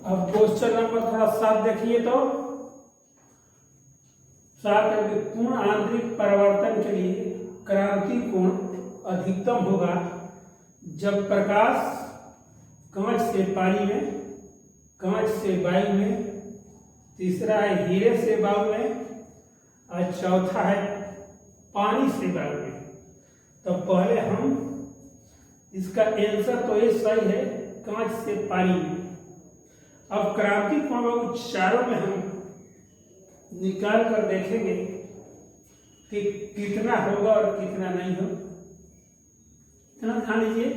अब question number थोड़ा 7 देखिए तो 7 है पूर्ण आंतरिक परावर्तन के लिए क्रांति कोण अधिकतम होगा जब प्रकाश कांच से पानी में, कांच से वायु में, तीसरा है हीरे से वायु में और चौथा है पानी से वायु में। तो पहले हम इसका आंसर तो ये सही है, कांच से पानी में। अब क्रांति कोण चारों में हम निकाल कर देखेंगे कि कितना होगा और कितना नहीं होगा। इतना ध्यान लीजिए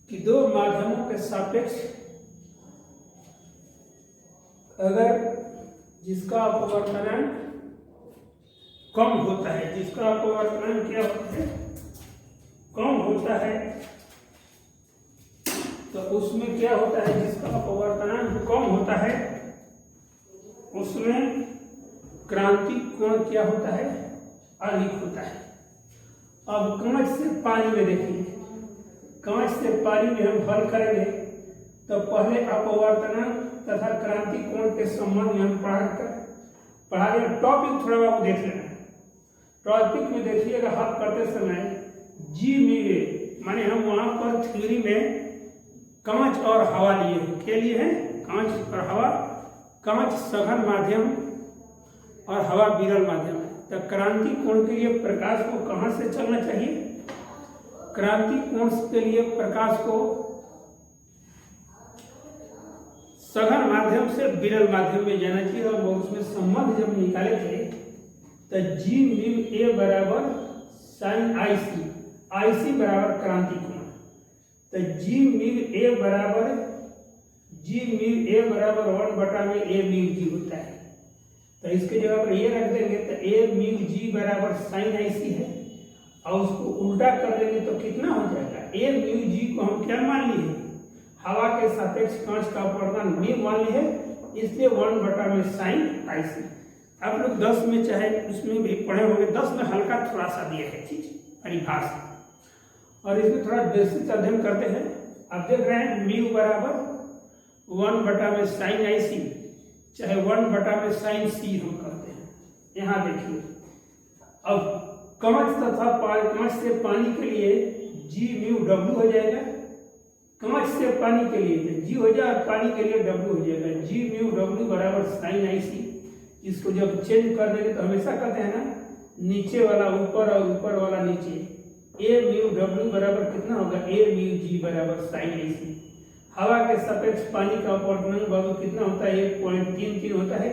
कि दो माध्यमों के सापेक्ष अगर जिसका अपवर्तनांक कम होता है, जिसका अपवर्तनांक क्या होता है, कम होता है, तो उसमें क्या होता है, जिसका अपवर्तनांक कम होता है उसमें क्रांति कोण क्या होता है, अधिक होता है। अब कांच से पानी में देखिए, कांच से पानी में हम हल करेंगे तो पहले अपवर्तनांक तथा क्रांति कोण के संबंध में हम पढ़ा गया। टॉपिक थोड़ा बहुत देख लेना। टॉपिक में देखिएगा हल करते समय जी म्यू माने हम वहां पर थ्योरी में कांच और हवा लिए हैं। क्या लिए हैं? कांच और हवा। कांच सघन माध्यम और हवा विरल माध्यम है। तो क्रांति कोण के लिए प्रकाश को कहां से चलना चाहिए? क्रांति कोण के लिए प्रकाश को सघन माध्यम से विरल माध्यम में जाना चाहिए। और उसमें संबंध जब निकाले थे तो जी म्यू ए बराबर साइन आई सी, आई सी बराबर क्रांति कोण। तो जी म्यू ए बराबर 1 बटा में ए म्यू जी होता है। तो इसके जगह पर ये रख देंगे तो ए म्यू जी बराबर साइन आई सी है और उसको उल्टा कर देंगे तो कितना हो जाएगा? ए म्यू जी को हम क्या मान लिए? हवा के सापेक्ष कांच का अपवर्तन म्यू मान लिए है, इसलिए 1 बटा में साइन आई सी। आप लोग 10 में चाहे उसमें भी पढ़े होंगे, 10 में हल्का थोड़ा सा दिया है चीज परिभाषा, और इसमें थोड़ा बेसिक अध्ययन करते हैं। आप देख रहे हैं म्यू बराबर 1 बटा में साइन आई सी, चाहे 1 बटा में साइन सी हम करते हैं। यहाँ देखिए अब कांच तथा कांच से पानी के लिए जी म्यू डब्ल्यू हो जाएगा। कांच से पानी के लिए जी हो जाए और पानी के लिए डब्ल्यू हो जाएगा। जी म्यू डब्ल्यू बराबर साइन आई सी। इसको जब चेंज कर देंगे तो हमेशा कहते हैं ना, नीचे वाला ऊपर और ऊपर वाला नीचे। ए म्यू डब्ल्यू बराबर कितना होगा? ए म्यू जी बराबर साइन आई सी। हवा के सापेक्ष पानी का अपवर्तनांक बाबू कितना होता है? 1.33 होता है।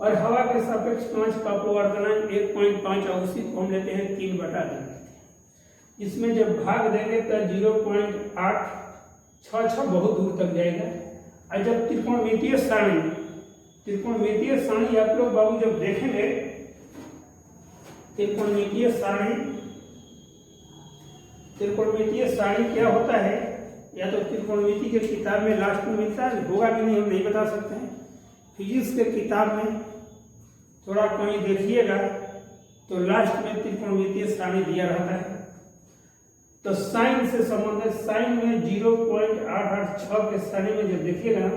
और हवा के सापेक्ष कांच का अपवर्तनांक 1.5 और उसी को हम लेते हैं 3 बटा 2। इसमें जब भाग देंगे तो 0.866 बहुत दूर तक जाएगा। और जब त्रिकोणमितीय सारणी आप लोग बाबू जब देखेंगे, त्रिकोणमितीय सारणी क्या होता है, या तो त्रिकोणमिति के किताब में लास्ट में मिलता है, होगा कि नहीं हम नहीं बता सकते हैं। फिजिक्स के किताब में थोड़ा कहीं देखिएगा तो लास्ट में त्रिकोणमितीय सारणी दिया रहता है। तो साइन से संबंधित साइन में 0.886 के सारणी में जब देखिएगा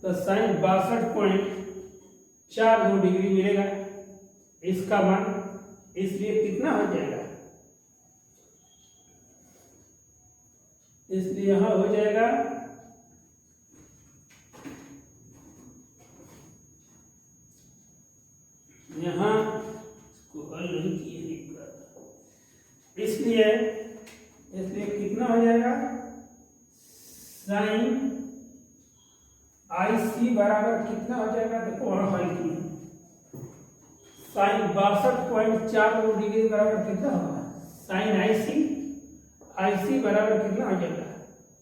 तो साइन 62.42 डिग्री मिलेगा इसका मान। इसलिए कितना हो जाएगा? इसलिए यहां हो जाएगा यहां इसको हल नहीं किए, इसलिए कितना हो जाएगा? साइन आई सी बराबर कितना हो जाएगा? देखो वहां हल किए, साइन 62.42 डिग्री बराबर कितना होगा? साइन आई सी बराबर कितना हो जाएगा?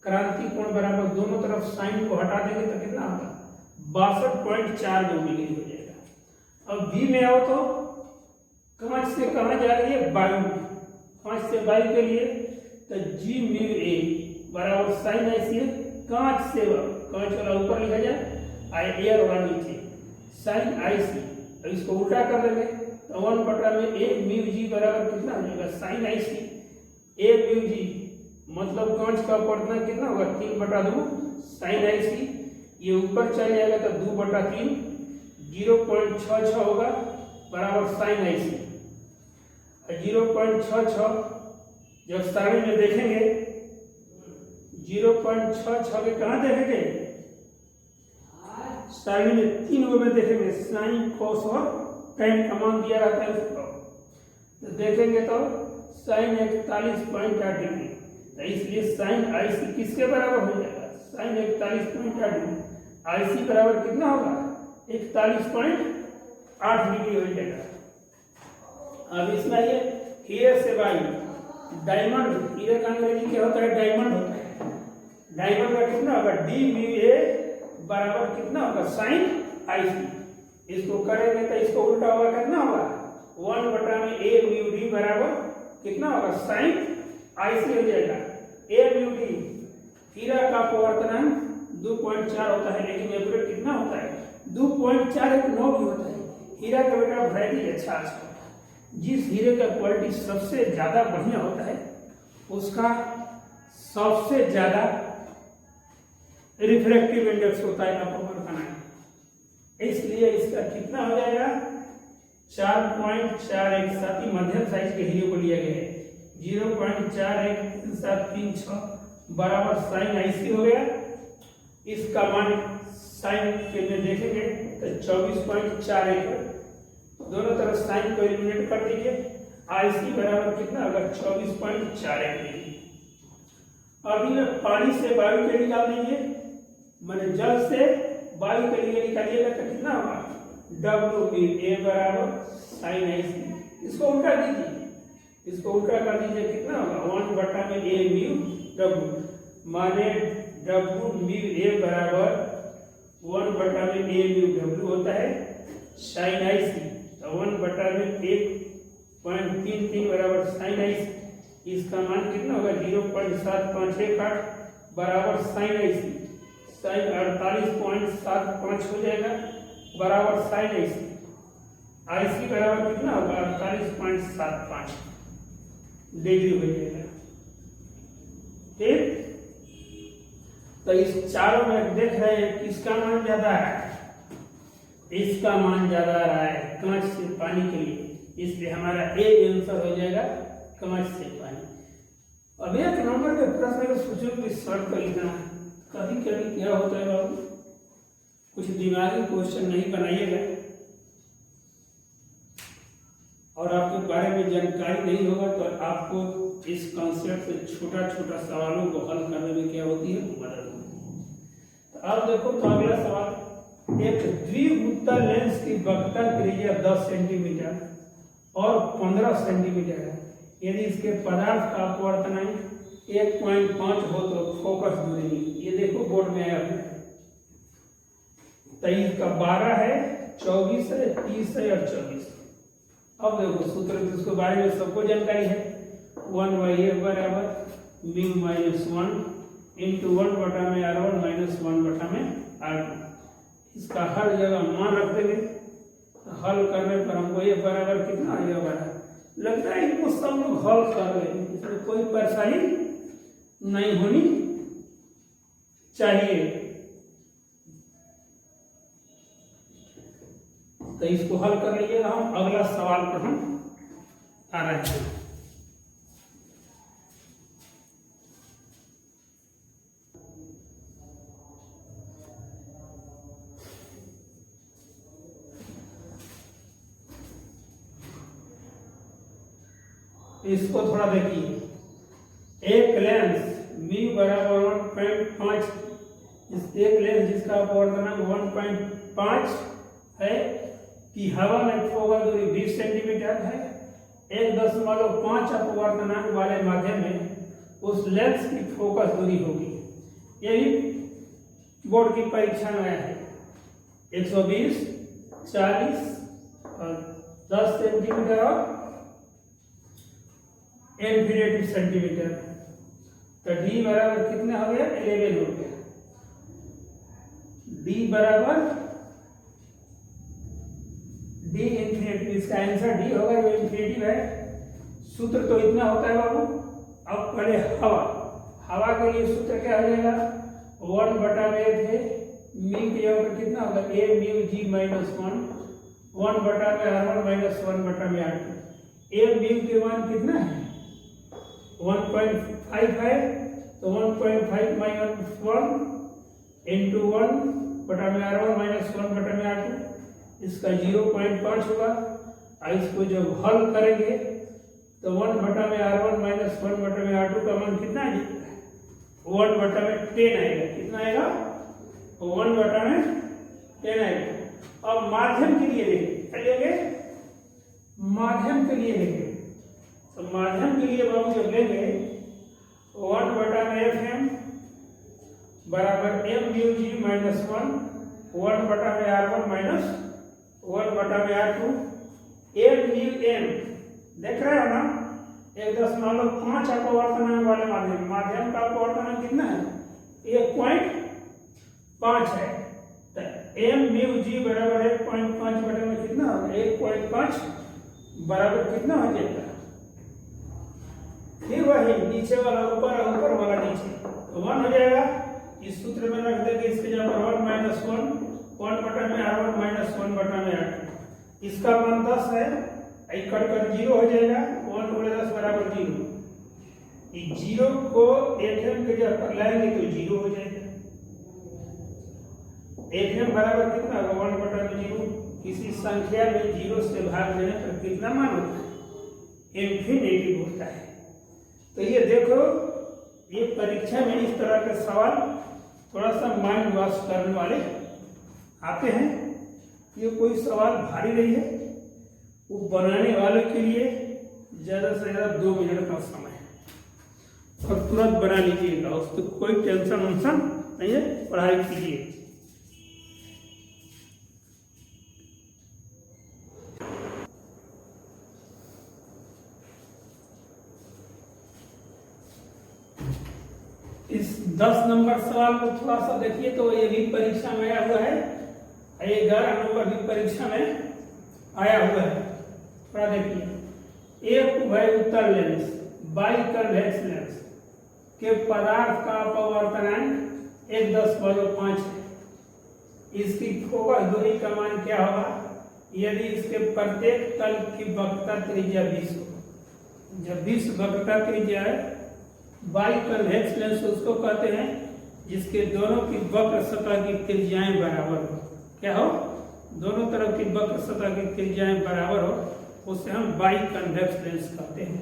क्रांति कोण बराबर दोनों तरफ साइन को हटा देंगे तो कितना होगा? 62.42 डिग्री हो जाएगा। अब बी में आओ तो कांच से कहां जा रही है? वायु। कांच से वायु के लिए तो जी म्यू ए बराबर साइन आई सी। कांच वाला ऊपर लिखा जाए, एयर वाला नीचे, साइन आई सी। अब इसको उल्टा कर देंगे तो 1 बटा में ए म्यू जी बराबर कितना हो जाएगा? साइन आई सी। ए म्यू जी मतलब कांच का अपवर्तनांक कितना होगा? 3 बटा 2 साइन आई सी। ये ऊपर चल जाएगा तो 2/3 0.66 होगा बराबर साइन IC। 0.66 जब सारणी में देखेंगे 0.66 के कहाँ देखेंगे, सारणी में 3 गो में देखेंगे, साइन कोस और tan का मान दिया रहता है उसको, तो देखेंगे तो साइन 41.8 डिग्री, तो इसलिए साइन IC किसके बराबर हो जाएगा, साइन 41.8 डिग्री। IC बराबर कितना होगा, 41.8 डिग्री हो जाएगा। अब इसमें आइए हीरे से बाई डायमंड, हीरे का अंग्रेजी क्या होता है, डायमंड होता है। डायमंड का कितना होगा, डी म्यू ए बराबर कितना होगा, साइन IC। इसको करेंगे तो इसको उल्टा होगा, कितना होगा, 1/a म्यू डी बराबर कितना होगा, साइन IC हो जाएगा। a म्यू डी हीरा का अपवर्तनांक 2.4 होता है, लेकिन एक्यूरेट कितना होता है, 2.419 भी होता है। हीरा का बेटा वैरायटी अच्छा होता है, जिस हीरे का क्वालिटी सबसे ज्यादा बढ़िया होता है उसका सबसे ज्यादा रिफ्रैक्टिव इंडेक्स होता है अपवर्तनांक, इसलिए इसका कितना हो जाएगा, 4.417 मध्यम साइज के हीरे को लिया गया है। 0.413736 बराबर साइन IC हो गया। इसका मान साइन के में देखेंगे तो 24.41, दोनों तरफ साइन को एलिमिनेट कर दीजिए, IC बराबर कितना होगा, 24.41 डिग्री। अभी में पानी से वायु के निकाल दीजिए, मैंने जल से वायु के लिए निकालिएगा तो कितना होगा, WA बराबर साइन IC। इसको उल्टा दीजिए, इसको उल्टा कर दीजिए, कितना होगा, 1/a म्यू W, माने W म्यू A बराबर 1/a म्यू W होता है साइन IC, तो 1/1.33 बराबर साइन IC। इसका मान कितना होगा, 0.7518 बराबर साइन IC, साइन 48.75 हो जाएगा बराबर साइन IC। IC बराबर कितना होगा, 48.75 डिग्री हो जाएगा। ठीक, तो इस चारों में देख रहे हैं किसका मान ज्यादा है, इसका मान ज्यादा आ रहा है कांच से पानी के लिए, इसलिए हमारा ए आंसर हो जाएगा कांच से पानी। अब एक नंबर के प्रश्न को सोचो कि शॉर्ट कर लिखना है, कभी कभी क्या होता है बाबू, कुछ दिमागी क्वेश्चन नहीं बनाइएगा और आपके बारे में जानकारी नहीं होगा तो आपको इस कॉन्सेप्ट से छोटा छोटा सवालों को हल करने में क्या होती है, मदद होती है। तो अब देखो तो अगला सवाल, एक द्विवृत्ताकार लेंस की वक्रता त्रिज्या 10 सेंटीमीटर और 15 सेंटीमीटर है, यदि इसके पदार्थ का अपवर्तनांक 1.5 हो तो फोकस दूरी, ये देखो बोर्ड में आया है, 23 का 12 है, 24 है, 30 है और 24। अब देखो सूत्र इसके बारे में सबको जानकारी है, 1/a बराबर mu minus 1 into 1/r1 minus 1/r2। इसका हर जगह मान रख देंगे, हल करने पर हमको ये बराबर कितना आ जाएगा, लगता है इनको सब लोग हल कर रहे हैं, इसमें कोई परेशानी नहीं होनी चाहिए। तो इसको हल कर लीजिएगा, हम अगला सवाल पर हम आ रहे हैं। इसको थोड़ा देखिए, एक लेंस म्यू बराबर 1.5, इस एक लेंस जिसका अपवर्तनांक 1.5 है कि हवा में फोकस दूरी 20 सेंटीमीटर है, 1.5 अपवर्तनांक वाले माध्यम में उस लेंस की फोकस दूरी होगी, यही बोर्ड की परीक्षा में आया है, 120, 40 और 10 सेंटीमीटर और इन्फिनिटी सेंटीमीटर। तो डी बराबर कितना हो गया, 11 हो गया। डी बराबर डी इन्फिनिटी, इसका आंसर डी होगा, जो इन्फिनिटी है। सूत्र तो इतना होता है बाबू। अब पहले हवा, हवा के लिए सूत्र क्या हो जाएगा, 1/a थे म्यू की जगह पर कितना होगा ए म्यू जी माइनस 1 बटा में R1 माइनस 1 बटा में R2। ए म्यू के मान कितना है 1.5 है, तो 1.5 माइनस 1 इंटू 1 बटा में R1 माइनस 1 बटा में R2, इसका 0.5 होगा। और इसको जब हल करेंगे तो 1 बटा में R1 माइनस 1 बटा में R2 का मान कितना है 1 बटा में 10 आएगा। कितना आएगा 1 बटा में 10 आएगा। अब माध्यम के लिए लेंगे, माध्यम के लिए लेंगे, तो माध्यम के लिए बाबू जब लेंगे 1 बटा में FM बराबर M म्यू जी माइनस 1 बटा में R1 माइनस 1 बटा में R2। M म्यू M देख रहे हो ना, 1.5 अपवर्तनांक वाले माध्यम का अपवर्तनांक कितना है 1.5 है, तो M म्यू जी बराबर 1.5 बटे में कितना होगा 1.5 बराबर कितना हो जाएगा, फिर वही नीचे वाला ऊपर, ऊपर वाला नीचे, तो 1 हो जाएगा। इस सूत्र में रख देंगे इसके जगह पर 1 माइनस 1 बटा में R1 माइनस 1 बटा में R2, इसका मान 10 है, कट कर 0 हो जाएगा, 1 गुणे 10 बराबर 0। इस 0 को FM के जगह पर लाएंगे तो 0 हो जाएगा। FM बराबर कितना होगा 1 बटा में 0। किसी संख्या में 0 से भाग देने पर कितना मान होता है इंफिनिटी होता है। तो ये देखो, ये परीक्षा में इस तरह के सवाल थोड़ा सा माइंड वॉश करने वाले आते हैं। ये कोई सवाल भारी नहीं है, वो बनाने वाले के लिए ज़्यादा से ज़्यादा 2 मिनट का समय है और तुरंत बना लीजिएगा, उस पर कोई टेंशन वंशन नहीं है, पढ़ाई कीजिए। इस 10 नंबर सवाल को थोड़ा सा देखिए, तो ये भी परीक्षा में आया हुआ है, 11 नंबर भी परीक्षा में आया हुआ है। थोड़ा देखिए, एक उभय उत्तर लेंस बाई कन्वेक्स लेंस के पदार्थ का अपवर्तनांक 1.5 है। इसकी फोकस दूरी का मान क्या होगा यदि इसके प्रत्येक तल की वक्रता त्रिज्या 20 हो। जब 20 वक्रता त्रिज्या है, बाई कन्वेक्स लेंस उसको कहते हैं जिसके दोनों की वक्र सतह की त्रिज्याएं बराबर हो। क्या हो, दोनों तरफ की वक्र सतह की त्रिज्याएं बराबर हो, उसे हम बाई कन्वेक्स लेंस कहते हैं।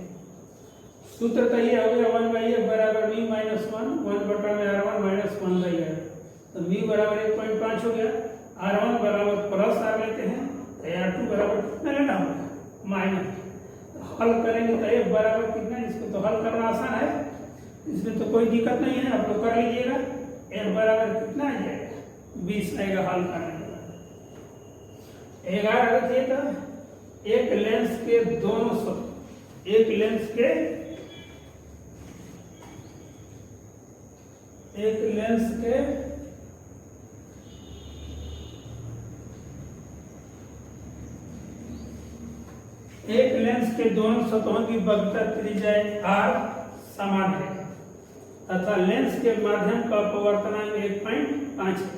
सूत्र तो ये हो गया 1/f बराबर म्यू माइनस 1 बटा में R1 माइनस 1/r, तो म्यू बराबर 1.5 हो गया, R1 बराबर प्लस R लेते हैं, तो R2 बराबर कितना लेना होगा माइनस। हल करेंगे तो f बराबर कितना, इसको तो हल करना आसान है, इसमें तो कोई दिक्कत नहीं है, आप लोग कर लीजिएगा। f बराबर कितना आ जाएगा 20 आएगा हल करने के बाद। 11 रखिए, तो एक लेंस के दोनों सतह, एक लेंस के दोनों सतहों की वक्रता त्रिज्याएं r समान है तथा लेंस के माध्यम का अपवर्तनांक 1.5 है।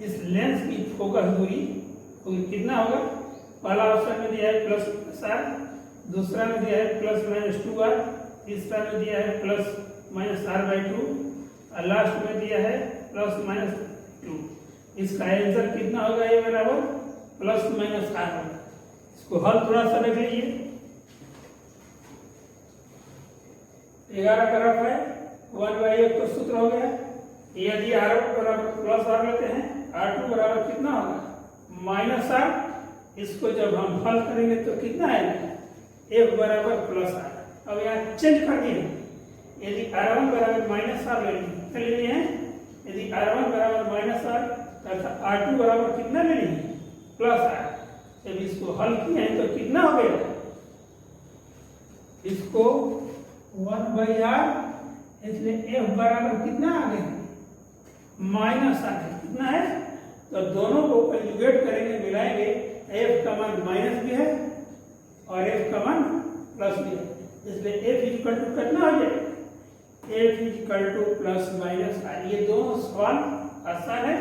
इस लेंस की फोकस दूरी कितना होगा, पहला ऑप्शन में दिया है +r, दूसरा में दिया है ±2r, तीसरा में दिया है ±r/2 और लास्ट में दिया है ±2। इसका आंसर कितना होगा, ये बराबर ±r। इसको हल थोड़ा सा देख लीजिए। 11 तरफ है, 1/f तो सूत्र हो गया, यदि R1 बराबर +r लेते हैं, R2 बराबर कितना होगा -r। इसको जब हम हल करेंगे तो कितना आएगा f बराबर +r। अब यहाँ चेंज कर दिए, यदि R1 बराबर -r ले लिए हैं, यदि R1 बराबर -r तथा R2 बराबर कितना ले लिए +r। जब इसको हल किए हैं तो कितना हो गया, इसको 1/r, इसलिए f बराबर कितना आ गया -r। कितना है, तो दोनों को कंजुगेट करेंगे, मिलाएंगे, f का मान माइनस भी है और f का मान प्लस भी है, इसलिए f इक्वल टू कितना हो जाएगा, f इक्वल टू +-r। ये दोनों सवाल आसान है,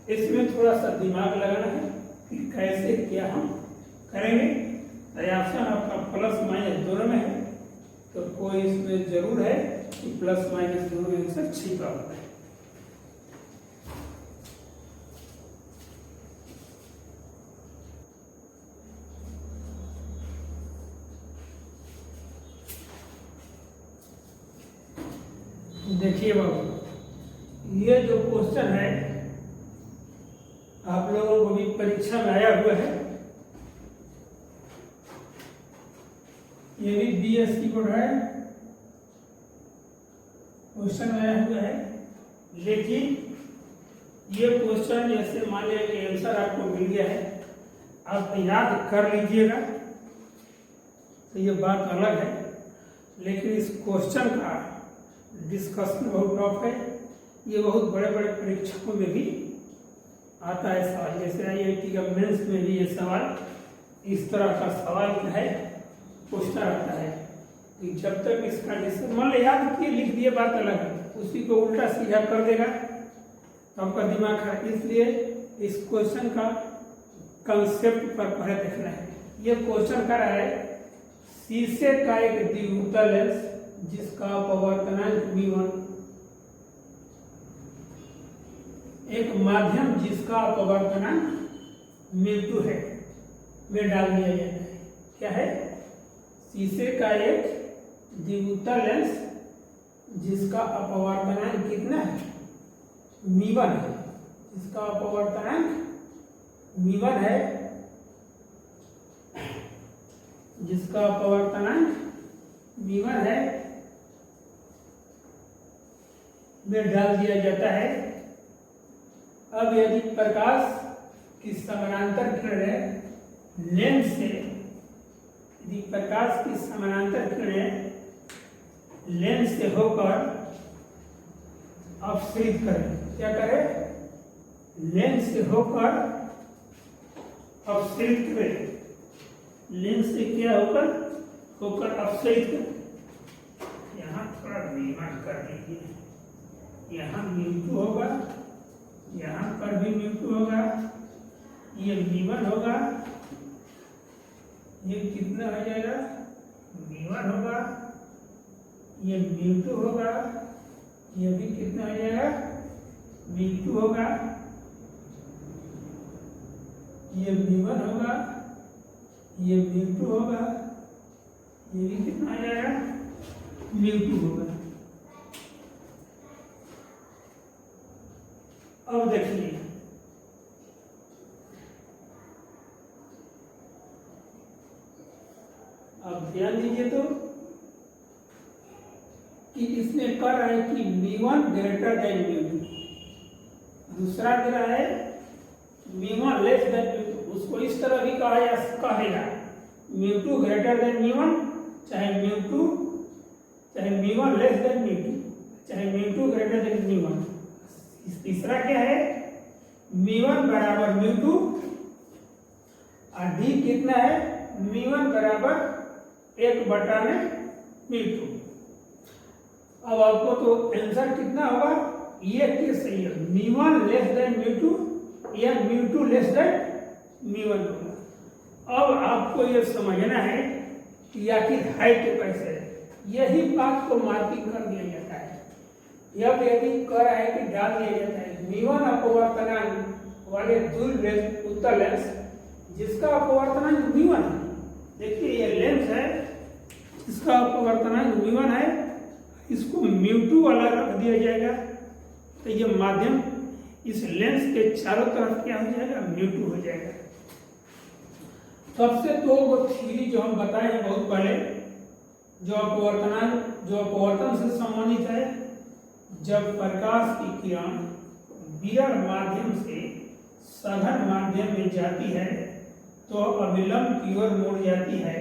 इसमें थोड़ा सा दिमाग लगाना है कि कैसे क्या हम करेंगे। ऑप्शन आपका प्लस माइनस दोनों में है, तो कोई इसमें जरूर है कि प्लस माइनस दोनों में आंसर छिपा हुआ है। देखिए बाबू, ये जो क्वेश्चन है आप लोगों को भी परीक्षा में आया हुआ है, ये भी बीएससी बोर्ड है, क्वेश्चन आया हुआ है। लेकिन ये क्वेश्चन जैसे मान लिया कि आंसर आपको मिल गया है, आप याद कर लीजिएगा तो ये बात अलग है, लेकिन इस क्वेश्चन का डिस्कशन बहुत टफ है। ये बहुत बड़े बड़े परीक्षकों में भी आता है सवाल, जैसे IIT का मेंस में भी ये सवाल इस तरह का सवाल क्या है पूछता रहता है कि जब तक इसका डिस्कशन मान लो याद किए लिख दिए बात अलग है, उसी को उल्टा सीधा कर देगा तो आपका दिमाग खराब। इसलिए इस क्वेश्चन का कंसेप्ट पर पहले देखना है। ये क्वेश्चन कर रहा है शीशे का एक द्विध्रुव लेंस जिसका अपवर्तनांक v1, एक माध्यम जिसका अपवर्तनांक μ2 है, वे डाल दिया जाता है। क्या है? शीशे का एक द्विध्रुव लेंस जिसका अपवर्तनांक कितना है? μ1 है, जिसका अपवर्तनांक μ1 है, जिसका अपवर्तनांक v1 है, में डाल दिया जाता है। अब यदि प्रकाश की समानांतर किरणें लेंस से, यदि प्रकाश की समानांतर किरणें लेंस से होकर अपसरित करें, क्या करें? लेंस से होकर अपसरित करें, लेंस से क्या होकर अपसरित करें। यहाँ थोड़ा निर्माण कर लीजिए, यहाँ μ2 होगा, यहाँ पर भी μ2 होगा, ये v1 होगा, ये कितना हो जाएगा? v1 होगा, ये μ2 होगा, ये भी कितना हो जाएगा? v2 होगा, ये v1 होगा, ये μ2 होगा, ये भी कितना आ जाएगा? μ2 होगा। अब देखिए, अब ध्यान दीजिए तो कि इसमें कर रहा है कि v1 ग्रेटर देन μ2, दूसरा दे रहा है v1 लेस देन μ2। उसको इस तरह भी कहेगा μ2 ग्रेटर देन μ1, चाहे μ1 लेस देन μ2, चाहे μ2 ग्रेटर देन μ1। तीसरा क्या है? μ1 बराबर μ2 और d कितना है? μ1 बराबर 1/μ2। अब आपको तो आंसर कितना होगा? ये केस सही है, μ1 लेस देन μ2 या μ2 लेस देन μ1 होगा। अब आपको ये समझना है कि आखिर है तो कैसे है, यही बात को मार्किंग कर दिया जाता है। यह यदि कह रहा है कि डाल दिया जाता है v1 अपवर्तनांक वाले द्विध्रुव लेंस जिसका अपवर्तनांक v1 है। देखिए ये लेंस है, इसका अपवर्तनांक v1 है, इसको μ2 वाला रख दिया जाएगा तो ये माध्यम इस लेंस के चारों तरफ क्या हो जाएगा? μ2 हो जाएगा। सबसे दो थ्योरी जो हम बताए हैं बहुत पहले, जो अपवर्तन से संबंधित है, जब प्रकाश की किरण विरल माध्यम से सघन माध्यम में जाती है तो अविलंब की ओर मुड़ जाती है,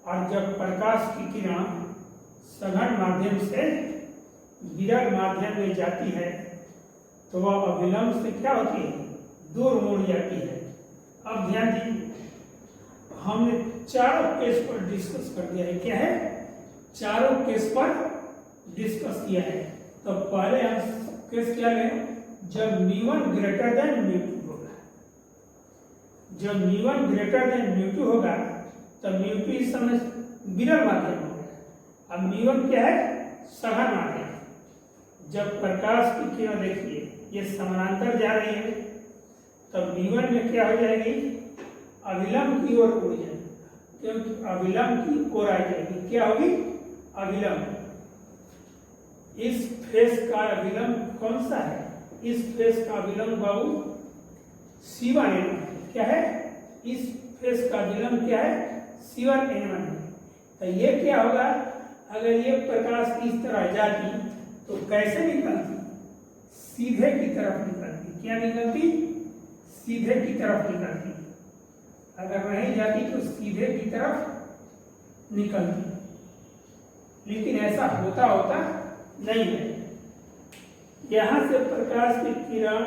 और जब प्रकाश की किरण सघन माध्यम से विरल माध्यम में जाती है तो वह अविलंब से क्या होती है? दूर मुड़ जाती है। अब ध्यान दीजिए, हमने चारों केस पर डिस्कस कर दिया है। क्या है? चारों केस पर डिस्कस किया है। तो पहले हम केस क्या लें? जब μ1 ग्रेटर देन μ2 होगा। जब μ1 ग्रेटर देन μ2 होगा तब μ2 इस समय विरल माध्यम हो गया। अब μ1 क्या है? सघन माध्यम। जब प्रकाश की किरण देखिए ये समानांतर जा रही है तब μ1 में क्या हो जाएगी? अविलंब की ओर उड़ जाएगी, क्योंकि अविलंब की ओर आ जाएगी। क्या होगी? अविलंब। इस फेस का अविलंब कौन सा है? इस फेस का अविलंब बाबू C1 N1 क्या है? इस फेस का अविलंब क्या है? C1 N1 है। तो ये क्या होगा? अगर ये प्रकाश इस तरह जाती तो कैसे निकलती? सीधे की तरफ निकलती। क्या निकलती? सीधे की तरफ निकलती। अगर नहीं जाती तो सीधे की तरफ निकलती, लेकिन ऐसा होता नहीं है। यहां से प्रकाश की किरण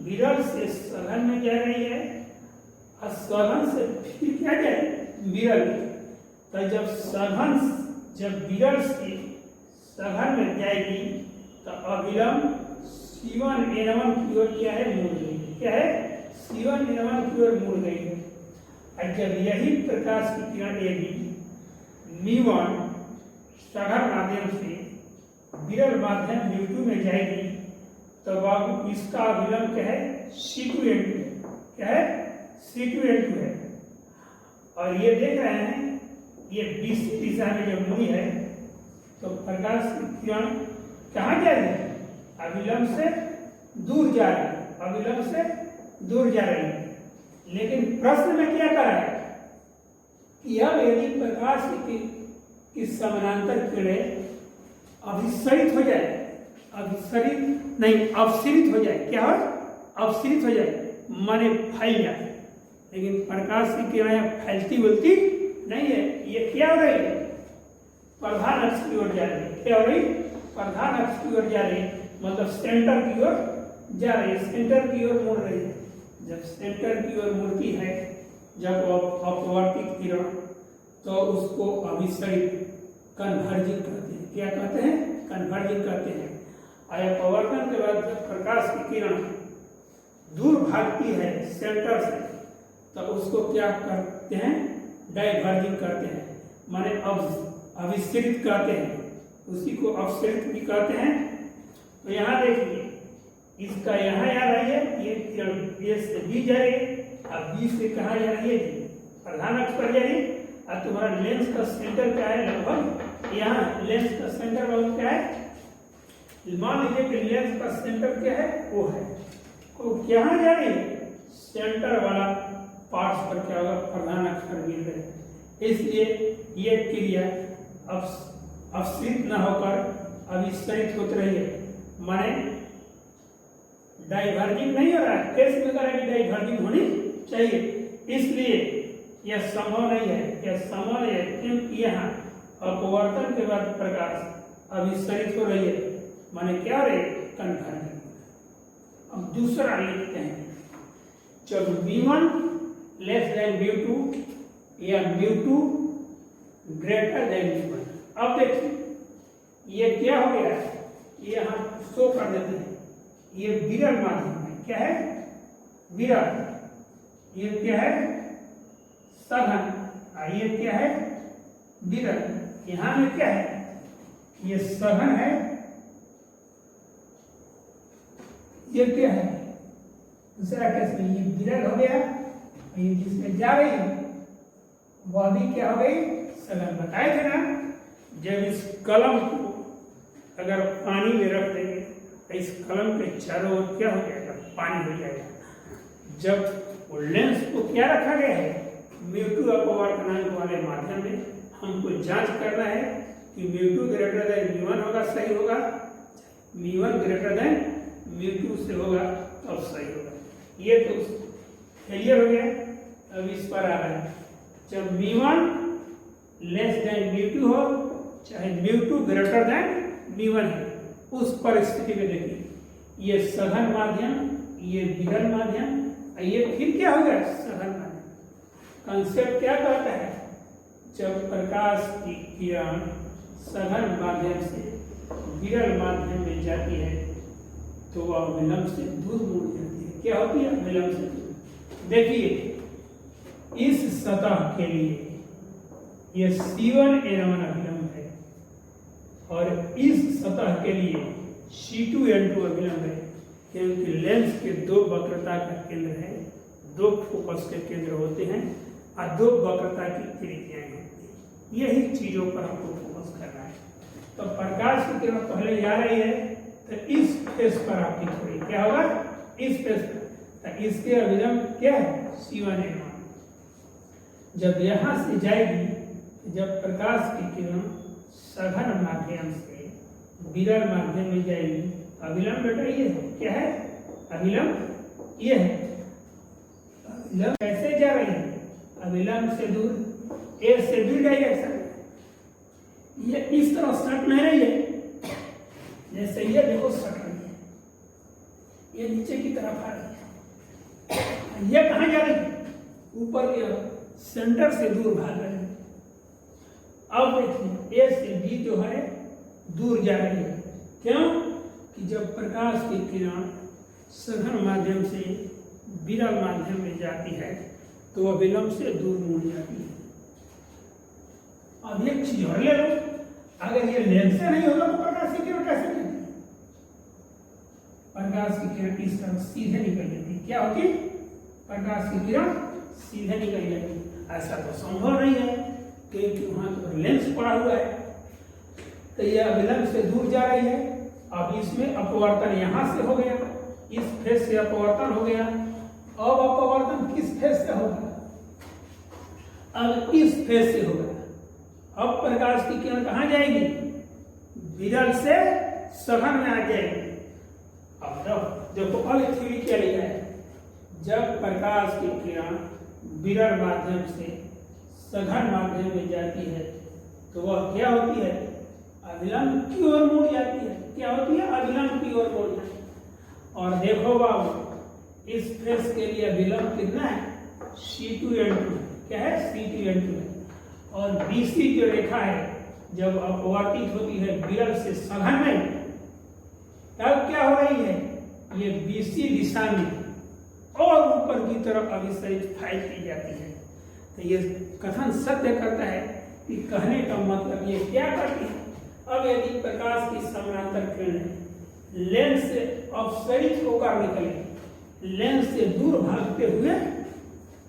विरल से सघन में जा रही है और सघन से फिर क्या जाएगी? विरल में। तो जब विरल से सघन में जाएगी तो अविलंब C1 N1 की ओर क्या है? मुड़ गई। क्या है? C1 N1 की ओर मुड़ गई है। और जब यही प्रकाश की किरण यदि μ1 सघन माध्यम से विरल माध्यम μ2 में जाएगी तो बाबू इसका अविलंब क्या है? C2 N2 है। क्या है? C2 N2 है। और ये देख रहे हैं ये BC दिशा में जब मुड़ी है तो प्रकाश की किरण कहाँ जा रही है? अविलंब से दूर जा रही है। अविलंब से दूर जा रही है। लेकिन प्रश्न में क्या करा है कि अब यदि प्रकाश की समानांतर किरणें अभिसरित हो जाए, अवसरित हो जाए। क्या हो? अवसरित हो जाए माने फैल जाए। लेकिन प्रकाश की किरणें फैलती बोलती नहीं है। ये क्या हो रही है? प्रधान अक्ष की ओर जा रही है। क्या हो रही? प्रधान अक्ष की ओर जा रही है, मतलब सेंटर की ओर जा रही है, सेंटर की ओर मुड़ रही है। जब सेंटर की ओर मुड़ती है, जब अपवर्तित किरण, तो उसको अभिसरित कन्वर्जिंग कहते हैं। क्या कहते हैं? कन्वर्जिंग कहते हैं। और अपवर्तन के बाद जब प्रकाश की किरण दूर भागती है सेंटर से तो उसको क्या करते हैं? डाइवर्जिंग कहते हैं, माने अभिसरित कहते हैं। उसी को अवसरित भी कहते हैं। तो यहाँ देखिए इसका यहाँ आ रही है, ये किरण A से B जा रही है। अब B से कहाँ जा रही है? प्रधान अक्ष पर जा रही है। और तुम्हारा लेंस का सेंटर क्या है? लगभग यहाँ लेंस का सेंटर लगभग क्या है? मान लीजिए कि लेंस का सेंटर क्या है? वो है। तो कहाँ जा रही है? सेंटर वाला पार्ट्स पर क्या होगा? प्रधान अक्ष पर मिल रहे हैं। इसलिए ये क्रिया अवसरित न होकर अभिसरित होती रही है, माने डाइवर्जिंग नहीं हो रहा है। टेस्ट में करेंगे डाइवर्जिंग होनी चाहिए। इसलिए यह संभव नहीं है। यह संभव नहीं है क्योंकि यहाँ अपवर्तन के बाद प्रकाश अभिसरित हो रही है, माने क्या हो रही है? कन्वर्जिंग। अब दूसरा लिखते हैं, जब μ1 लेस देन μ2 या μ2 ग्रेटर देन μ1। अब देखिए ये क्या हो गया? ये हम शो कर देते हैं। ये विरल माध्यम है। क्या है? विरल। ये क्या है? सघन। ये क्या है? विरल। यहां में क्या है? ये सघन है, ये क्या है? दूसरा केस में ये विरल हो गया। ये जिसमें जा रही है वह भी क्या हो गई? सघन। बताए थे ना, जब इस कलम को अगर पानी में रख देंगे तो इस कलम के चारों ओर क्या हो जाएगा? पानी हो जाएगा। जब वो लेंस को क्या रखा गया है? μ2 अपवर्तनांक वाले माध्यम में। हमको जांच करना है कि μ2 ग्रेटर देन μ1 होगा, सही होगा। μ1 ग्रेटर देन μ2 से होगा तब सही होगा। ये तो फेलियर हो गया। अब इस पर आ रहा है, जब μ1 लेस देन μ2 हो, चाहे μ2 ग्रेटर देन μ1 है, उस परिस्थिति में देखिए ये सघन माध्यम, ये विरल माध्यम, ये फिर क्या हो गया? सघन माध्यम। कंसेप्ट क्या कहता है? जब प्रकाश की किरण सघन माध्यम से विरल माध्यम में जाती है तो वह अभिलंब से दूर मुड़ जाती है। क्या होती है? अभिलंब से दूर। देखिए इस सतह के लिए यह C1N1 अभिलंब है और इस सतह के लिए C2N2 अभिलंब है, क्योंकि लेंस के दो वक्रता का केंद्र है, दो फोकस के केंद्र होते हैं और दो वक्रता की त्रिज्याएं होती हैं। यही चीजों पर हमको फोकस करना है। तो प्रकाश की किरण पहले जा रही है तो इस फेस पर आपकी थोड़ी क्या होगा? इस फेस पर, तो इसके अभिलंब क्या है? C1N1। जब यहां से जाएगी, जब प्रकाश की किरण सघन माध्यम से विरल माध्यम में जाएगी, अभिलंब बेटा ये है, क्या है? अभिलंब ये है। अभिलंब कैसे जा रही है? अभिलंब से दूर, ए से बी डायरेक्शन। ये इस तरह सट नहीं रही है, जैसे ये देखो सट रही है, ये नीचे की तरफ आ रही है। ये कहाँ जा रही है? ऊपर की ओर, सेंटर से दूर भाग रही है। अब देखिए ए से बी जो है दूर जा रही है। क्यों? कि जब प्रकाश की किरण सघन माध्यम से विरल माध्यम में जाती है तो वह विलंब से दूर मुड़ जाती है। अब एक चीज और ले लो, अगर ये लेंस से नहीं होगा तो प्रकाश की किरण कैसे निकलती? प्रकाश की किरण इस तरफ सीधे निकल जाती। क्या होती? प्रकाश की किरण सीधे निकल जाती। ऐसा तो संभव नहीं है क्योंकि वहां तो लेंस पड़ा हुआ है, तो यह अभिलंब से दूर जा रही है। अब इसमें अपवर्तन यहां से हो गया, इस फेस से अपवर्तन हो गया। अब अपवर्तन किस फेस से होगा? अब इस फेस से होगा। अब प्रकाश की किरण कहां जाएगी? विरल से सघन में आ जाएगी। अब देखो अब थ्योरी क्या लिखा है? जब प्रकाश की किरण विरल माध्यम से सघन माध्यम में जाती है तो वह क्या होती है? अभिलंब की ओर मुड़ जाती है। क्या होती है? अभिलंब की ओर मुड़ जाती है। और देखो बाबू, इस फेस के लिए अभिलंब कितना है? C2N2। क्या है? C2N2 है। और BC जो रेखा है जब अपवर्तित होती है विरल से सघन में, तब क्या हो रही है? ये BC दिशा में और ऊपर की तरफ अभिसरित फैलती जाती है। तो ये कथन सत्य करता है कि कहने का मतलब ये क्या करती है? अब यदि प्रकाश की समानांतर किरण लेंस से अपसरित होकर निकले, लेंस से दूर भागते हुए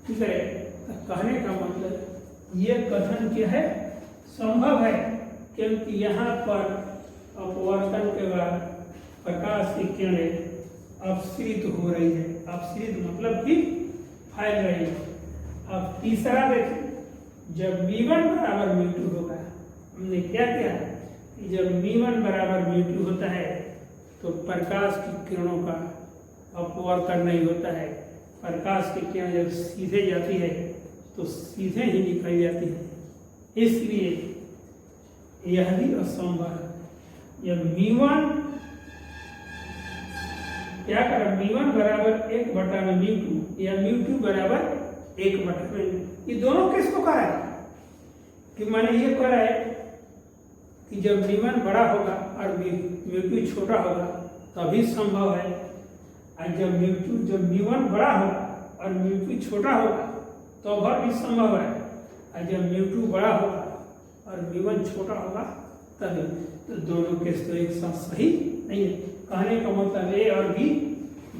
निकले, तो कहने का मतलब ये कथन क्या है? संभव है, क्योंकि यहाँ पर अपवर्तन के बाद प्रकाश की किरणें अपसरित हो रही है। अपसरित मतलब कि फैल रही है। अब तीसरा देखें, जब v1 बराबर μ2 होगा, हमने क्या किया कि जब v1 बराबर μ2 होता है तो प्रकाश की किरणों का अपवर्तन नहीं होता है। प्रकाश की किरण जब सीधे जाती है तो सीधे ही निकल जाती है, इसलिए यह भी असंभव है। जब v1 क्या कर, v1 बराबर 1/μ2 या μ2 बराबर 1/μ2, ये दोनों किसको कह रहा है? कि मैंने ये कह रहा है कि जब v1 बड़ा होगा और μ2 छोटा होगा तभी संभव है, और जब v1 बड़ा होगा और μ2 छोटा होगा तो भी संभव है, और जब μ2 बड़ा होगा और v1 छोटा होगा तभी। तो दोनों केस तो एक साथ सही नहीं है। कहने का मतलब ए और बी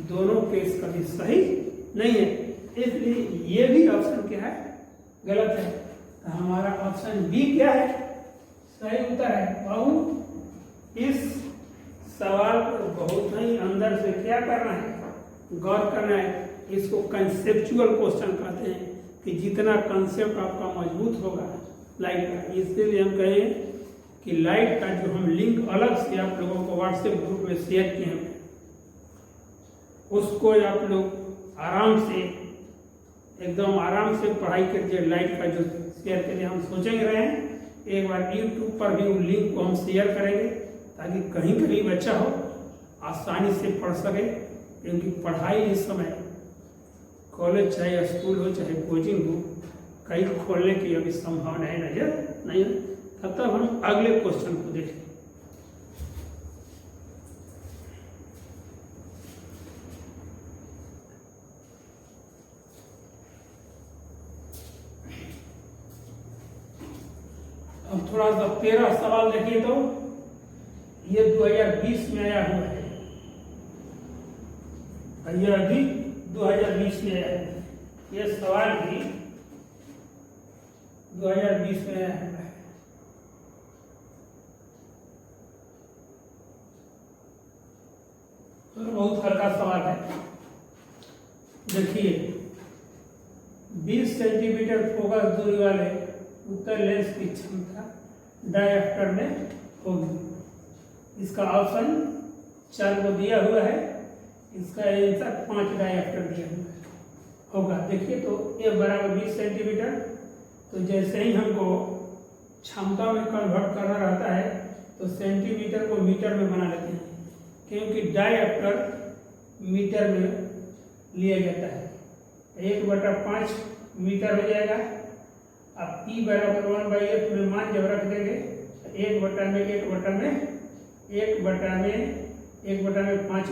दोनों केस कभी सही नहीं है, इसलिए ये भी ऑप्शन क्या है? गलत है। तो हमारा ऑप्शन बी क्या है? सही उत्तर है। बाबू, इस सवाल पर बहुत ही अंदर से क्या करना है? गौर करना है। इसको कंसेप्चुअल क्वेश्चन कहते हैं कि जितना कंसेप्ट आपका मजबूत होगा लाइट का, इसलिए हम कहें कि लाइट का जो हम लिंक अलग से आप लोगों को व्हाट्सएप ग्रुप में शेयर किए हैं, उसको आप लोग आराम से एकदम आराम से पढ़ाई करके लाइट का जो शेयर के लिए हम सोचेंगे रहे हैं, एक बार यूट्यूब पर भी उन लिंक को हम शेयर करेंगे ताकि कहीं का भी बच्चा हो आसानी से पढ़ सके। क्योंकि पढ़ाई इस समय कॉलेज चाहे स्कूल हो चाहे कोचिंग हो, कहीं खोलने की अभी संभावनाएं नजर नहीं है। तब तक हम अगले क्वेश्चन को देखें। अब थोड़ा सा 13 सवाल देखिए तो ये 2020 में आया हुआ है, ये अभी 2020 में आया है, ये सवाल भी 2020 में आया है। तो बहुत हल्का सवाल है। देखिए 20 सेंटीमीटर फोकस दूरी वाले उत्तल लेंस की क्षमता डायरेक्टर में होगी। इसका ऑप्शन 4 को दिया हुआ है, इसका आंसर 5 डायरेक्टर दिया हुआ है होगा। देखिए तो ए बराबर 20 सेंटीमीटर, तो जैसे ही हमको क्षमता में कन्वर्ट करना रहता है तो सेंटीमीटर को मीटर में बना लेते हैं, क्योंकि डायरेक्टर मीटर में लिया जाता है। 1/5 मीटर हो जाएगा। अब P बराबर 1/f में मान जब रख देंगे तो 1/5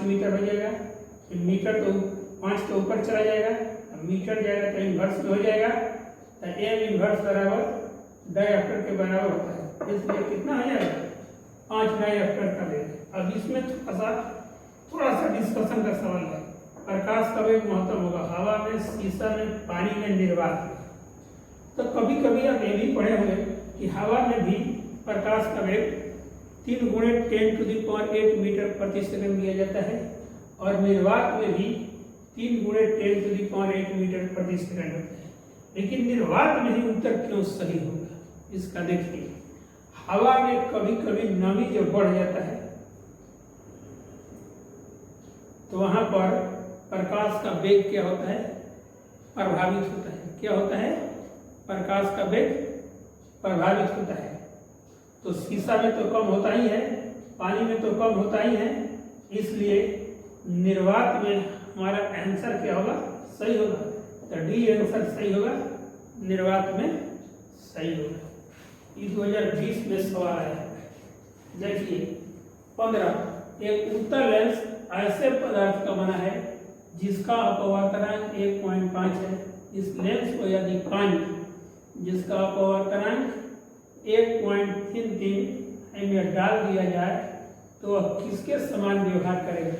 मीटर हो जाएगा। मीटर तो 5 के ऊपर चला जाएगा, अब मीटर जाएगा तो इन्वर्स में हो जाएगा, तो m इन्वर्स बराबर डायरेक्टर के बराबर होता है, इसलिए कितना हो जाएगा 5 डायरेक्टर का लेंगे। अब इसमें थोड़ा सा डिस्कशन का सवाल है। प्रकाश का वेग महत्तम होगा हवा में, शीशा में, पानी में, निर्वात में। तो कभी कभी आप ये भी पढ़े होंगे कि हवा में भी प्रकाश का वेग 3 × 10⁸ मीटर प्रति सेकंड दिया जाता है, और निर्वात में भी 3 × 10⁸ मीटर प्रति सेकंड होता है। लेकिन निर्वात में ही उत्तर क्यों सही होगा, इसका देखिए। हवा में कभी कभी नमी जब बढ़ जाता है तो वहां पर प्रकाश का वेग क्या होता है, प्रभावित होता है। क्या होता है, प्रकाश का वेग प्रभावित होता है। तो शीशा में तो कम होता ही है, पानी में तो कम होता ही है, इसलिए निर्वात में हमारा आंसर क्या होगा, सही होगा। तो डी आंसर सही होगा, निर्वात में सही होगा। ये 2020 में सवाल आया है। देखिए 15, एक उत्तल लेंस ऐसे पदार्थ का बना है जिसका अपवर्तनांक 1.5 है। इस लेंस को यदि पानी जिसका अपवर्तनांक 1.33 में डाल दिया जाए तो वह किसके समान व्यवहार करेगा,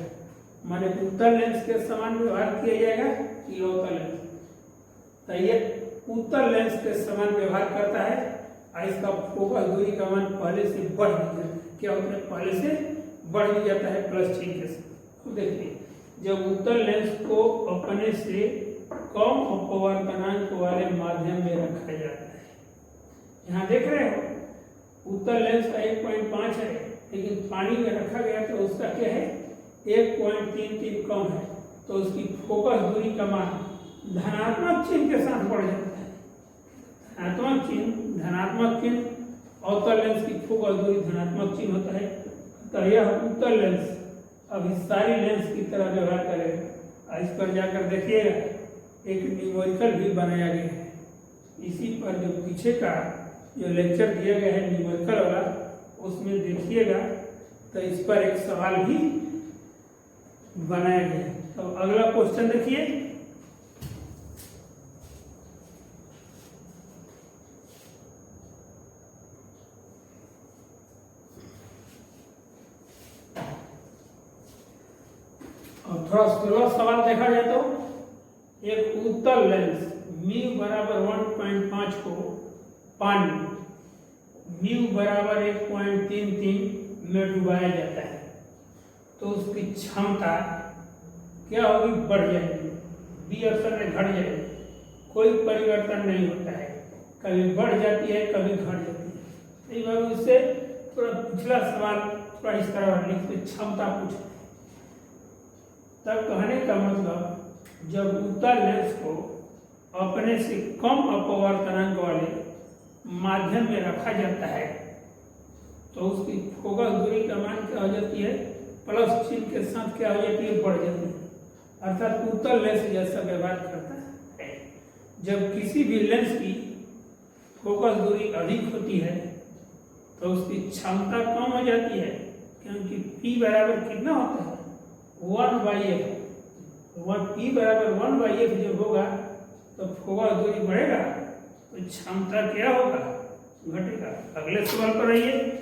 माने उत्तल लेंस के समान व्यवहार किया जाएगा कि अवतल लेंस। तो ये उत्तल लेंस के समान व्यवहार करता है, और इसका फोकस दूरी का मान पहले से बढ़ भी जाता है। क्या होता है, पहले से बढ़ भी जाता है +6 के साथ। तो देखिए जब उत्तल लेंस को अपने से कम अपवर्तनांक वाले माध्यम में रखा जाता है, यहाँ देख रहे हो उत्तल लेंस का 1.5 है, लेकिन पानी में रखा गया तो उसका क्या है 1.33 कम है, तो उसकी फोकस दूरी का मान धनात्मक चिन्ह के साथ बढ़ जाता है। धनात्मक चिन्ह, धनात्मक चिन्ह अवतल लेंस की फोकस दूरी धनात्मक चिन्ह होता है। तो यह उत्तल लेंस अब इस सारी लेंस की तरह व्यवहार करेगा। इस पर जाकर देखिएगा एक न्यूमेरिकल भी बनाया गया है। इसी पर जो पीछे का जो लेक्चर दिया गया है न्यूमेरिकल वाला, उसमें देखिएगा तो इस पर एक सवाल भी बनाया गया है। तो अगला क्वेश्चन देखिए, और थोड़ा सरल सवाल देखा जाए तो एक उत्तल लेंस μ बराबर 1.5 को पानी μ बराबर 1.33 में डुबाया जाता है, तो उसकी क्षमता क्या होगी, बढ़ जाएगी। बी ऑप्शन में घट जाएगी, कोई परिवर्तन नहीं होता है, कभी बढ़ जाती है कभी घट जाती है। एक बार उससे थोड़ा पिछला सवाल थोड़ा इस तरह लिखते क्षमता पूछते, तब कहने का मतलब जब उत्तल लेंस को अपने से कम अपवर्तनांक वाले माध्यम में रखा जाता है तो उसकी फोकस दूरी का मान क्या हो जाती है, प्लस चिन्ह के साथ क्या हो जाती है, बढ़ जाती है। अर्थात उत्तल लेंस जैसा व्यवहार करता है। जब किसी भी लेंस की फोकस दूरी अधिक होती है तो उसकी क्षमता कम हो जाती है, क्योंकि P बराबर कितना होता है 1/f। P बराबर 1/f जब होगा तो फोकस दूरी बढ़ेगा तो क्षमता क्या होगा, घटेगा। अगले सवाल पर आइए।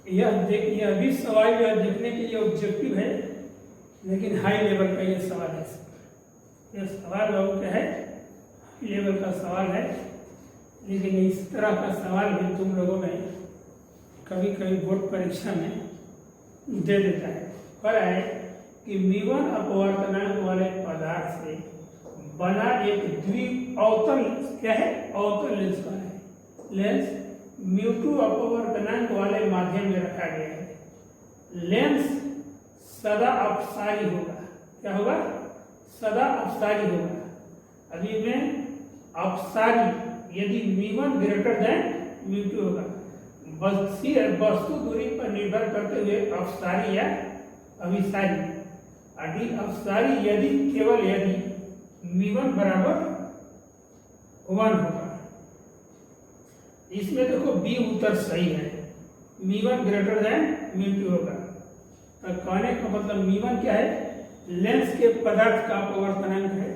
यह भी सवाल जो है देखने के लिए ऑब्जेक्टिव है, लेकिन हाई लेवल का यह सवाल है। यह सवाल बाबू क्या है, हाई लेवल का सवाल है, लेकिन इस तरह का सवाल भी तुम लोगों में कभी कभी बोर्ड परीक्षा में दे देता है। कह रहा है कि मीवन अपवर्तनांक वाले पदार्थ से बना एक द्विअवतल लेंस, क्या है, अवतल लेंस बना है। लेंस म्यू2 अपवर्तनांक वाले माध्यम में रखा गया है। लेंस सदा अपसारी होगा। क्या होगा, सदा अपसारी होगा। अभी में अपसारी यदि मीवन ग्रेटर देन म्यू2 होगा। वस्तु दूरी पर निर्भर करते हुए अपसारी या अभिसारी। अभी अपसारी यदि केवल यदि मीवन बराबर 1 होगा। इसमें देखो बी उत्तर सही है, मीवन ग्रेटर देन म्यू2 होगा। तो कहने का मतलब मीवन क्या है, लेंस के पदार्थ का अपवर्तनांक है,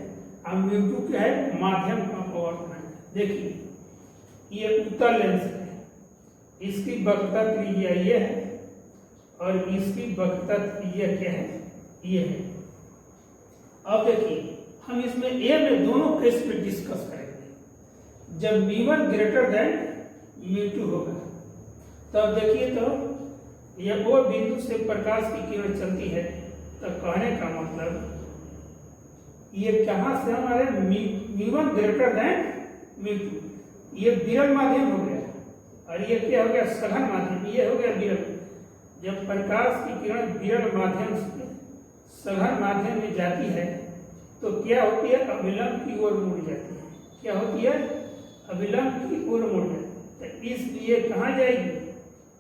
और म्यू2 क्या है, माध्यम का अपवर्तनांक। देखिए ये उत्तल लेंस है, इसकी वक्रता त्रिज्या ये है और इसकी वक्रता त्रिज्या क्या है, ये है। अब देखिए हम इसमें ए में दोनों केस में डिस्कस करेंगे। जब मीवन ग्रेटर देन म्यू2 होगा तब देखिए तो यह वो बिंदु से प्रकाश की किरण चलती है, तो कहने का मतलब ये कहां से हमारे मीवन ग्रेटर देन म्यू2, ये विरल माध्यम हो गया, और ये क्या हो गया, सघन माध्यम, ये हो गया विरल। जब प्रकाश की किरण विरल माध्यम से सघन माध्यम में जाती है तो क्या होती है, अभिलंब की ओर मुड़ जाती है। क्या होती है, अभिलंब की ओर मुड़ जाती है। तो इसलिए कहाँ जाएगी,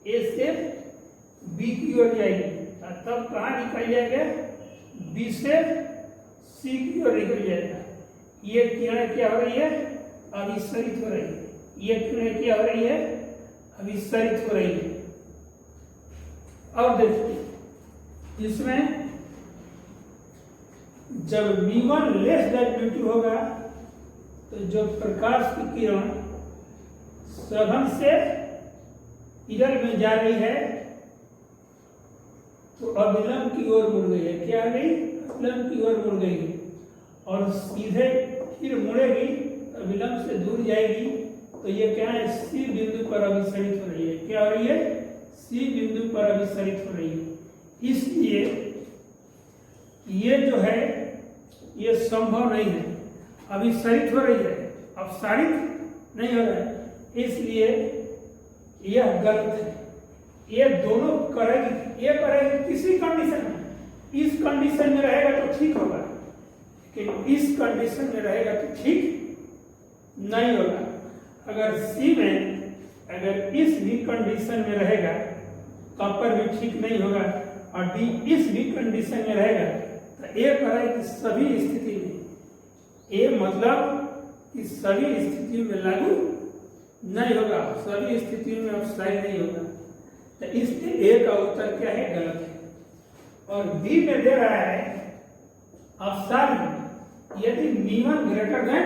ए से बी की ओर जाएगी, और तब कहाँ निकल जाएगा, बी से सी की ओर निकल जाएगा। ये किरण क्या हो रही है, अभिसरित हो रही है। ये किरण क्या हो रही है, अभिसरित हो रही है। अब देखिए इसमें जब मीवन लेस देन म्यू2 होगा तो जो प्रकाश की किरण सघन से विरल में जा रही है तो अभिलंब की ओर मुड़ गई है। क्या आ गई, अभिलंब की ओर मुड़ गई है, और सीधे फिर मुड़ेगी, अभिलंब से दूर जाएगी, तो ये क्या है, सी बिंदु पर अभिसरित हो रही है। क्या हो रही है, सी बिंदु पर अभिसरित हो रही है। इसलिए ये जो है ये संभव नहीं है, अभिसरित हो रही है, अपसारित नहीं हो रहा है, इसलिए यह गलत है। ये दोनों करेगी, ये करेगी किसी कंडीशन में, इस कंडीशन में रहेगा तो ठीक होगा, लेकिन इस कंडीशन में रहेगा तो ठीक नहीं होगा। अगर सी में अगर इस भी कंडीशन में रहेगा तब पर भी ठीक नहीं होगा, और डी इस भी कंडीशन में रहेगा, तो ए कहे कि सभी स्थिति में, ए मतलब कि सभी स्थितियों में लागू नहीं होगा, सभी स्थितियों में अपसारी नहीं होगा। तो इसलिए ए का उत्तर क्या है, गलत है। और बी में दे रहा है अपसारी यदि मीवन ग्रेटर देन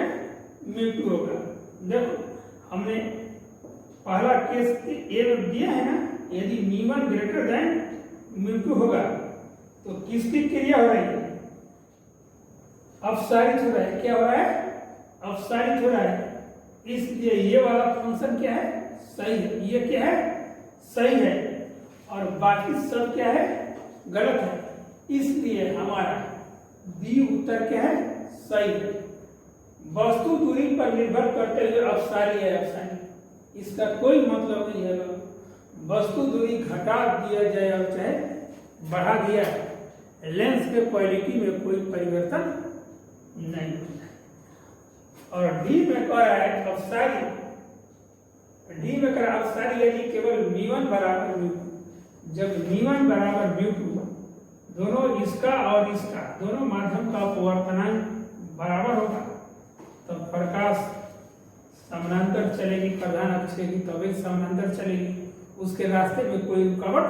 म्यू2 होगा। देखो हमने पहला केस ए में दिया है ना, यदि मीवन ग्रेटर देन म्यू2 होगा तो किसकी क्रिया हो रही है, अपसारित हो रहा है। क्या हो रहा है, अपसारित हो रहा है। इसलिए ये वाला फंक्शन क्या है, सही है। ये क्या है, सही है, और बाकी सब क्या है, गलत है। इसलिए हमारा बी उत्तर क्या है, सही है। वस्तु दूरी पर निर्भर करते हुए अपसारी है, अपसारी, इसका कोई मतलब नहीं है। वस्तु दूरी घटा दिया जाए और चाहे बढ़ा दिया, लेंस के क्वालिटी में कोई परिवर्तन नहीं होता है। और डी में कह रहा है अपसारी, डी में कह रहा है अपसारी यदि केवल मीवन बराबर म्यू2, जब मीवन बराबर म्यू2, दोनों इसका और इसका दोनों माध्यम का अपवर्तनांक बराबर होगा, तब प्रकाश समानांतर चलेगी, प्रधान अक्ष की तभी समानांतर चलेगी, उसके रास्ते में कोई रुकावट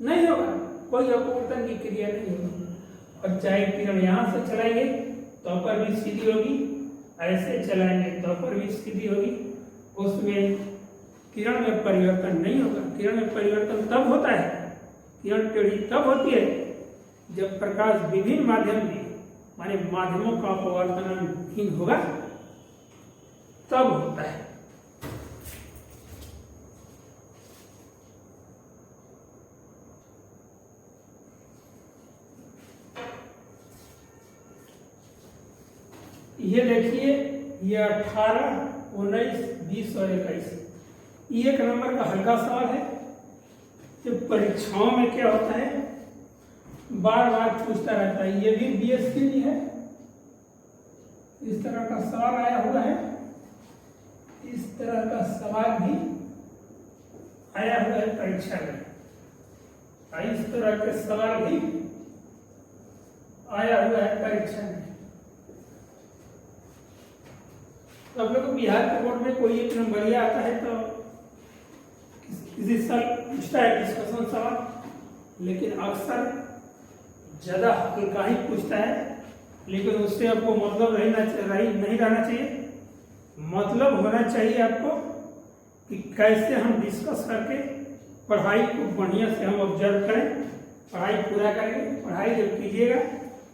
नहीं होगा, कोई अपवर्तन की क्रिया नहीं होगी। और चाहे किरण यहाँ से चलाएंगे तो पर भी सीधी होगी, ऐसे चलाएंगे तो पर भी सीधी होगी, उसमें किरण में परिवर्तन नहीं होगा। किरण में परिवर्तन तब होता है, किरण टेढ़ी तब होती है जब प्रकाश विभिन्न माध्यम में माने माध्यमों का अपवर्तन भिन्न होगा, तब होता है। ये देखिए, ये 18, 19, 20 और 21 ये एक नंबर का हल्का सवाल है जो परीक्षाओं में क्या होता है बार बार पूछता रहता है। ये भी बीएससी में है, इस तरह का सवाल आया हुआ है, इस तरह का सवाल भी आया हुआ है परीक्षा में, इस तरह के सवाल भी आया हुआ है परीक्षा में। अब लोग बिहार के बोर्ड में कोई एक नंबरिया आता है तो किसी साल पूछता है डिस्कशन सवाल, लेकिन अक्सर ज़्यादा हल्का ही पूछता है, लेकिन उससे आपको मतलब नहीं रहना चाहिए। मतलब होना चाहिए आपको कि कैसे हम डिस्कस करके पढ़ाई को बढ़िया से हम ऑब्जर्व करें, पढ़ाई पूरा करेंगे। पढ़ाई जब कीजिएगा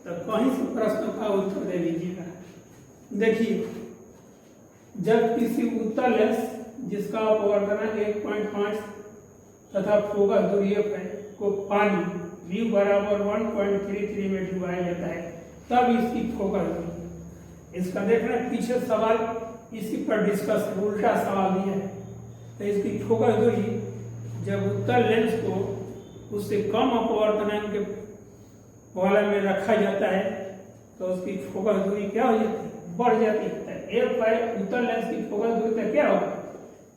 तो कहीं से प्रश्न का उत्तर दे दीजिएगा। देखिए, जब किसी उत्तल लेंस जिसका अपवर्तनांक 1.5 तथा फोकस दूरी f है को पानी v बराबर 1.33 में डुबाया जाता है, तब इसकी फोकस दूरी, इसका देखना पीछे सवाल इसी पर डिस्कस उल्टा सवाल दिया है। तो इसकी फोकस दूरी जब उत्तल लेंस को उससे कम अपवर्तनांक के वाला में रखा जाता है तो उसकी फोकस दूरी क्या हो जाती है, बढ़ जाती है। एफ है उत्तल लेंस की फोकस दूरी तक क्या होगा,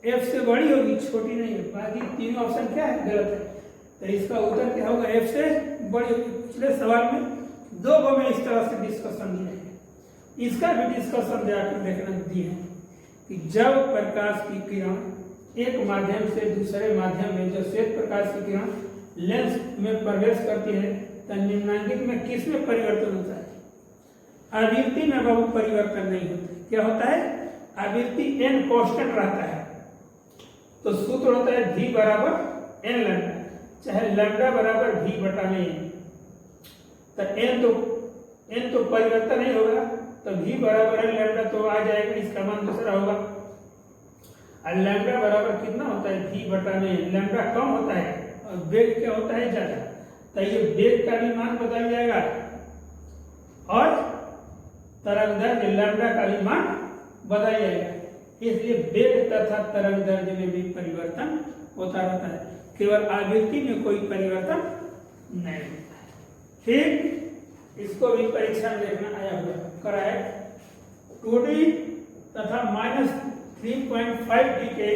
एफ से बड़ी होगी, छोटी नहीं है। बाकी तीनों ऑप्शन क्या है, गलत है। तो इसका उत्तर क्या होगा, एफ से बड़ी होगी। पिछले सवाल में 2 गो में इस तरह से डिस्कशन दिया है, इसका भी डिस्कशन जाकर देखना दिए है कि जब प्रकाश की किरण एक माध्यम से दूसरे माध्यम में, जो श्वेत प्रकाश की किरण लेंस में प्रवेश करती है तो निम्नांकित में किस में परिवर्तन होता है, आवृत्ति में बाबू परिवर्तन नहीं होता। क्या होता है, आवृत्ति n कांस्टेंट रहता है। तो सूत्र होता है v बराबर n लैम्डा, चाहे लैम्डा बराबर v बटा n। तो n तो परिवर्तन नहीं होगा, तो v बराबर n लैम्डा तो आ जाएगा, इसका मान दूसरा होगा। और लैम्डा बराबर कितना होता है, v बटा n। लैम्डा कम होता है और वेग क्या होता है, ज्यादा। तो ये वेग का भी मान बदल जाएगा और तरंगदैर्घ्य लैम्डा का भी मान बदल जाएगा। इसलिए वेग तथा तरंगदैर्घ्य में भी परिवर्तन होता रहता है, केवल आवृत्ति में कोई परिवर्तन नहीं होता है। ठीक, इसको भी परीक्षा में देखना आया हुआ कराए। 2D तथा -3.5D के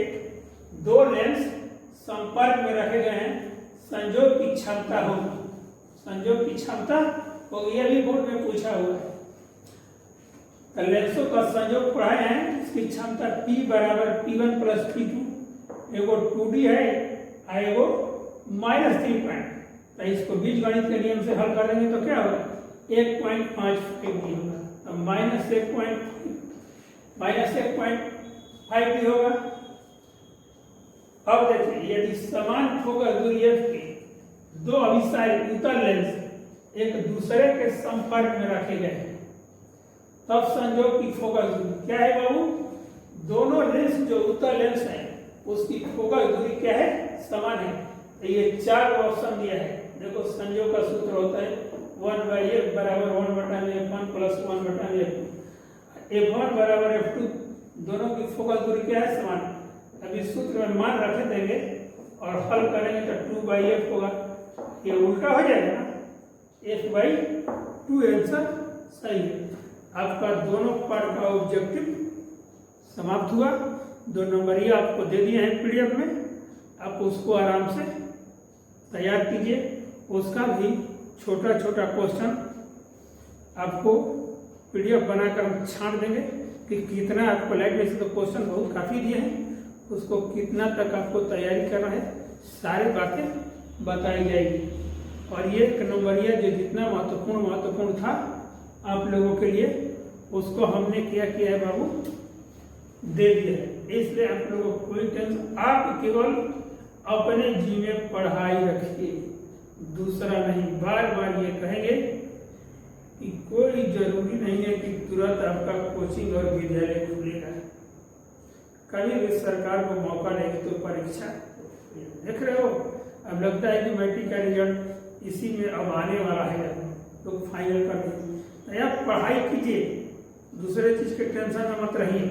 2 लेंस संपर्क में रखे गए हैं, संयोग की क्षमता होगी। संयोग की क्षमता होगी, यह भी बोर्ड में पूछा हुआ है। लेंसों का संयोग पढ़ाए हैं, इसकी क्षमता P बराबर P1 प्लस P2, एगो 2D है और एगो -3. तो इसको बीजगणित के नियम से हल कर देंगे तो क्या होगा, 1.55D होगा। तो -1.5D होगा। अब देखिए, यदि समान फोकस दूरी f के 2 अभिसारी उत्तल लेंस एक दूसरे के संपर्क में रखे गए हैं, तब संयोग की फोकस दूरी क्या है बाबू, दोनों लेंस जो उत्तल लेंस है उसकी फोकस दूरी क्या है, समान है। तो ये 4 ऑप्शन दिया है। देखो, संयोग का सूत्र होता है 1/f बराबर 1/f1 प्लस 1/f2। f1 बराबर f2, दोनों की फोकस दूरी क्या है, समान। अभी सूत्र में मान रखे देंगे और हल करेंगे तो 2/f होगा। ये उल्टा हो जाएगा ना, f/2 आंसर सही है। आपका दोनों पार्ट का ऑब्जेक्टिव समाप्त हुआ। 2 नंबरिया आपको दे दिए हैं पीडीएफ में, आप उसको आराम से तैयार कीजिए। उसका भी छोटा छोटा क्वेश्चन आपको पीडीएफ बनाकर हम छांट देंगे कि कितना आपको लाइट में से। तो क्वेश्चन बहुत काफ़ी दिए हैं, उसको कितना तक आपको तैयारी करना है, सारी बातें बताई जाएगी। और ये एक नंबरिया जो जितना महत्वपूर्ण था आप लोगों के लिए, उसको हमने क्या किया है बाबू, दे दिया है। इसलिए आप लोगों को कोई टेंशन, आप केवल अपने जी में पढ़ाई रखिए, दूसरा नहीं। बार बार ये कहेंगे कि कोई जरूरी नहीं है कि तुरंत आपका कोचिंग और विद्यालय खुलेगा। कभी भी सरकार को मौका देगी तो परीक्षा देख रहे हो। अब लगता है कि मैट्रिक का रिजल्ट इसी में अब आने वाला है, तो फाइनल कर दें। आप पढ़ाई कीजिए, दूसरे चीज के टेंशन में मत रहिए।